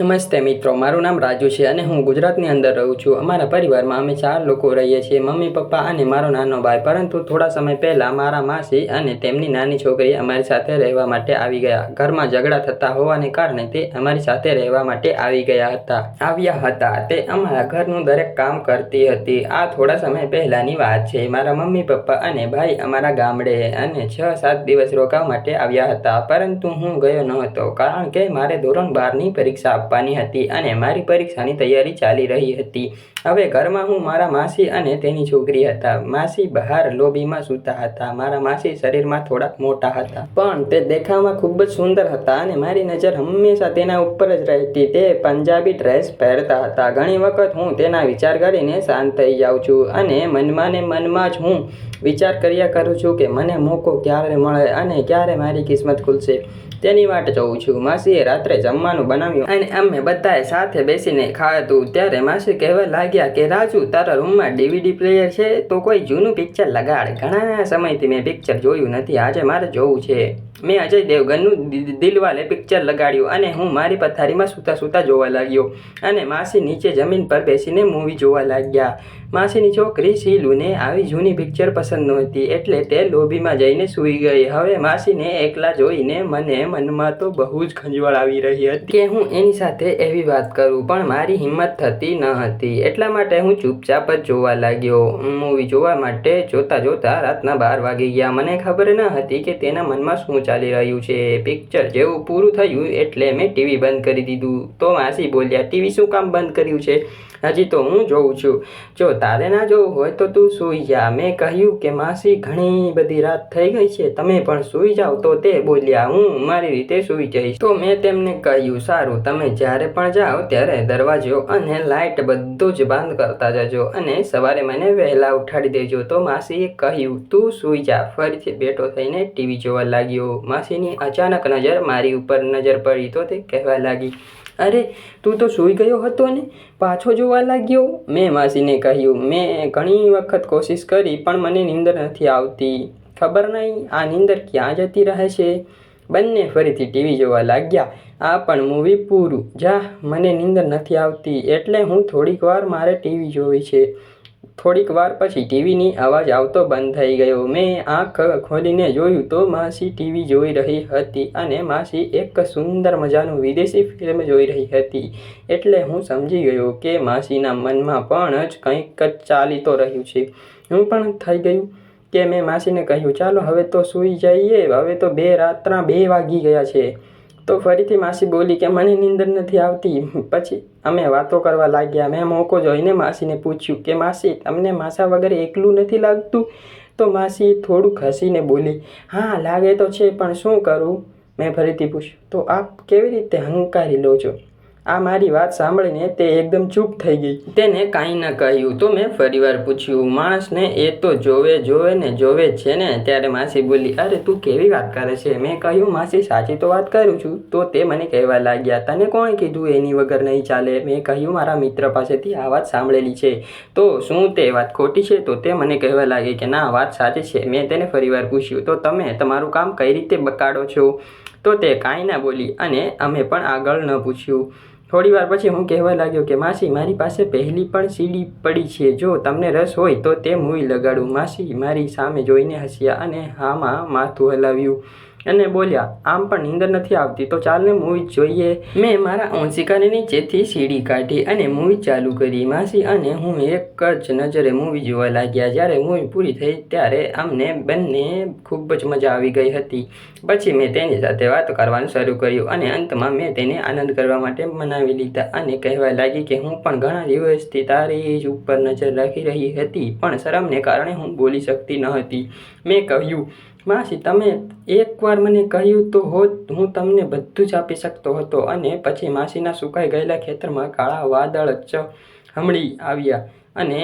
નમસ્તે મિત્રો, મારું નામ રાજુ છે અને હું ગુજરાતની અંદર રહું છું. અમારા પરિવારમાં અમે 4 લોકો રહીએ છીએ, મમ્મી, પપ્પા અને મારો નાનો ભાઈ. પરંતુ થોડા સમય પહેલાં મારા માસી અને તેમની નાની છોકરી અમારી સાથે રહેવા માટે આવી ગયા. ઘરમાં ઝઘડા થતા હોવાને કારણે તે અમારી સાથે રહેવા માટે આવ્યા હતા. તે અમારા ઘરનું દરેક કામ કરતી હતી. આ થોડા સમય પહેલાંની વાત છે. મારા મમ્મી, પપ્પા અને ભાઈ અમારા ગામડે અને 6-7 દિવસ રોકાવા માટે આવ્યા હતા. પરંતુ હું ગયો ન હતો કારણ કે મારે ધોરણ 12ની પરીક્ષા આપવાની હતી અને મારી પરીક્ષાની તૈયારી ચાલી રહી હતી. હવે ઘરમાં હું, મારા માસી અને તેની છોકરી હતા. માસી બહાર લોબીમાં સૂતા હતા. મારા માસી શરીરમાં થોડાક મોટા હતા, પણ તે દેખાવમાં ખૂબ જ સુંદર હતા અને મારી નજર હંમેશા તેના ઉપર જ રહેતી. તે પંજાબી ડ્રેસ પહેરતા હતા. ઘણી વખત હું તેના વિચાર કરીને શાંત થઈ જાઉં છું અને મનમાં જ હું વિચાર કર્યા કરું છું કે મને મોકો ક્યારે મળે અને ક્યારે મારી કિસ્મત ખુલશે. તેની વાટ જોઉં છું. માસીએ રાત્રે જમવાનું બનાવ્યું અને અમે બધાએ સાથે બેસીને ખાધું. ત્યારે માસી કહેવા લાગ્યા કે રાજુ, તારા રૂમમાં DVD પ્લેયર છે તો કોઈ જૂનું પિક્ચર લગાડ. ઘણા સમયથી મેં પિક્ચર જોયું નથી, આજે મારે જોવું છે. મેં અજય દેવગનનું દિલવાલે પિક્ચર લગાડ્યું અને હું મારી પથારીમાં સૂતા જોવા લાગ્યો અને માસી નીચે જમીન પર બેસીને મૂવી જોવા લાગ્યા. માસીની છોકરી શીલુને આવી જૂની પિક્ચર પસંદ નહોતી, એટલે તે લોબીમાં જઈને સૂઈ ગઈ. હવે માસીને એકલા જોઈને મને મનમાં તો બહુ જ ખંજવાળ આવી રહી હતી કે હું એની સાથે એવી વાત કરું, પણ મારી હિંમત થતી ન હતી. એટલા માટે હું ચૂપચાપ જ જોવા લાગ્યો. મૂવી જોવા માટે જોતા રાતના 12 વાગી ગયા. મને ખબર ન હતી કે તેના મનમાં શું ચાલી રહ્યું છે. પિક્ચર જેવું પૂરું થયું એટલે મેં ટીવી બંધ કરી દીધું. તો માસી બોલ્યા, ટીવી શું કામ બંધ કર્યું છે? હજી તો હું જોઉં છું. જો તારે ના જોવું હોય તો તું સૂઈ જા. મેં કહ્યું કે માસી, ઘણી બધી રાત થઈ ગઈ છે, તમે પણ સૂઈ જાઓ. તો તે બોલ્યા, હું મારી રીતે સૂઈ જઈશ. તો મેં તેમને કહ્યું, સારું, તમે જ્યારે પણ જાઓ ત્યારે દરવાજો અને લાઇટ બધું જ બંધ કરતા જજો અને સવારે મને વહેલા ઉઠાડી દેજો. તો માસીએ કહ્યું, તું સૂઈ જા. ફરીથી બેઠો થઈને ટીવી જોવા લાગ્યો. માસીની અચાનક મારી ઉપર નજર પડી તો તે કહેવા લાગી, અરે, તું તો સૂઈ ગયો હતો ને પાછો જોવા લાગ્યો? મેં માસીને કહ્યું, મેં ઘણી વખત કોશિશ કરી પણ મને નીંદર નથી આવતી. ખબર નહીં આ નીંદર ક્યાં જતી રહે છે. બંને ફરીથી ટીવી જોવા લાગ્યા. આ પણ મૂવી પૂરું. જા, મને નીંદર નથી આવતી એટલે હું થોડીક વાર મારે ટીવી જોવી છે. થોડીક વાર પછી ટીવીની અવાજ આવતો બંધ થઈ ગયો. મેં આંખ ખોલીને જોયું તો માસી ટીવી જોઈ રહી હતી અને માસી એક સુંદર મજાનું વિદેશી ફિલ્મ જોઈ રહી હતી. એટલે હું સમજી ગયો કે માસીના મનમાં પણ જ કંઈક ચાલી તો રહ્યું છે. હું પણ થઈ ગયું કે મેં માસીને કહ્યું, ચાલો હવે તો સૂઈ જઈએ, હવે તો રાતના 2 વાગી ગયા છે. તો ફરીથી માસી બોલી કે મને નીંદર નથી આવતી. પછી અમે વાતો કરવા લાગ્યા. મેં મોકો જોઈને માસીને પૂછ્યું કે માસી, તમને માસા વગર એકલું નથી લાગતું? તો માસી થોડુંક હસીને બોલી, હા લાગે તો છે, પણ શું કરું? મેં ફરીથી પૂછ્યું, તો આપ કેવી રીતે હંકારી લો છો? આ મારી વાત સાંભળીને તે એકદમ ચૂપ થઈ ગઈ. તેને કાંઈ ન કહ્યું. તો મેં ફરીવાર પૂછ્યું, માણસને એ તો જોવે જ છે ને? ત્યારે માસી બોલી, અરે તું કેવી વાત કરે છે? મેં કહ્યું, માસી સાચી તો વાત કરું છું. તો તે મને કહેવા લાગ્યા, તને કોણે કીધું એની વગર નહીં ચાલે? મેં કહ્યું, મારા મિત્ર પાસેથી આ વાત સાંભળેલી છે. તો શું તે વાત ખોટી છે? તો તે મને કહેવા લાગી કે ના, વાત સાચી છે. મેં તેને ફરીવાર પૂછ્યું, તો તમે તમારું કામ કઈ રીતે બગાડો છો? તો તે કાંઈ ના બોલી અને અમે પણ આગળ ન પૂછ્યું. થોડી વાર પછી હું કહેવા લાગ્યો કે માસી, મારી પાસે પહેલી પણ સીડી પડી છે, જો તમને રસ હોય તો તે મૂવી લગાડું. માસી મારી સામે જોઈને હસ્યા અને હામાં માથું હલાવ્યું અને બોલ્યા, આમ પણ નીંદર નથી આવતી તો ચાલને મૂવી જોઈએ. મેં મારા ઓંશિકાને નીચેથી સીડી કાઢી અને મૂવી ચાલુ કરી. માસી અને હું એક જ નજરે મૂવી જોવા લાગ્યા. જ્યારે મૂવી પૂરી થઈ ત્યારે અમને બંને ખૂબ જ મજા આવી ગઈ હતી. પછી મેં તેની સાથે વાત કરવાનું શરૂ કર્યું અને અંતમાં મેં તેને આનંદ કરવા માટે મનાવી લીધા અને કહેવા લાગી કે હું પણ ઘણા દિવસથી તારી જ ઉપર નજર રાખી રહી હતી, પણ શરમને કારણે હું બોલી શકતી ન હતી. મેં કહ્યું, માસી, તમે એકવાર મને કહ્યું તો હોત, હું તમને બધું જ આપી શકતો હતો. અને પછી માસીના સુકાઈ ગયેલા ખેતરમાં કાળા વાદળ હમણાં આવ્યા અને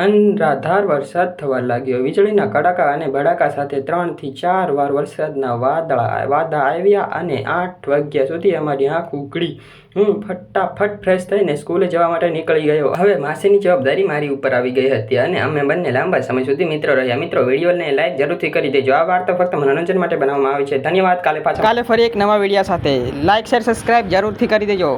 અનરાધાર વરસાદ થવા લાગ્યો. વીજળીના કડાકા અને બડાકા સાથે 3 થી 4 વાર વરસાદના વાદા આવ્યા અને 8 વાગ્યા સુધી અમારી આંખ ઉઘડી. હું ફટાફટ ફ્રેશ થઈને સ્કૂલે જવા માટે નીકળી ગયો. હવે માસીની જવાબદારી મારી ઉપર આવી ગઈ હતી અને અમે બંને લાંબા સમય સુધી મિત્રો રહ્યા. મિત્રો, વિડીયોને લાઈક જરૂરથી કરી દેજો. આ વાર્તા ફક્ત મનોરંજન માટે બનાવવામાં આવી છે. ધન્યવાદ. કાલે ફરી એક નવા વિડીયો સાથે. લાઈક, શેર, સબસ્ક્રાઈબ જરૂરથી કરી દેજો.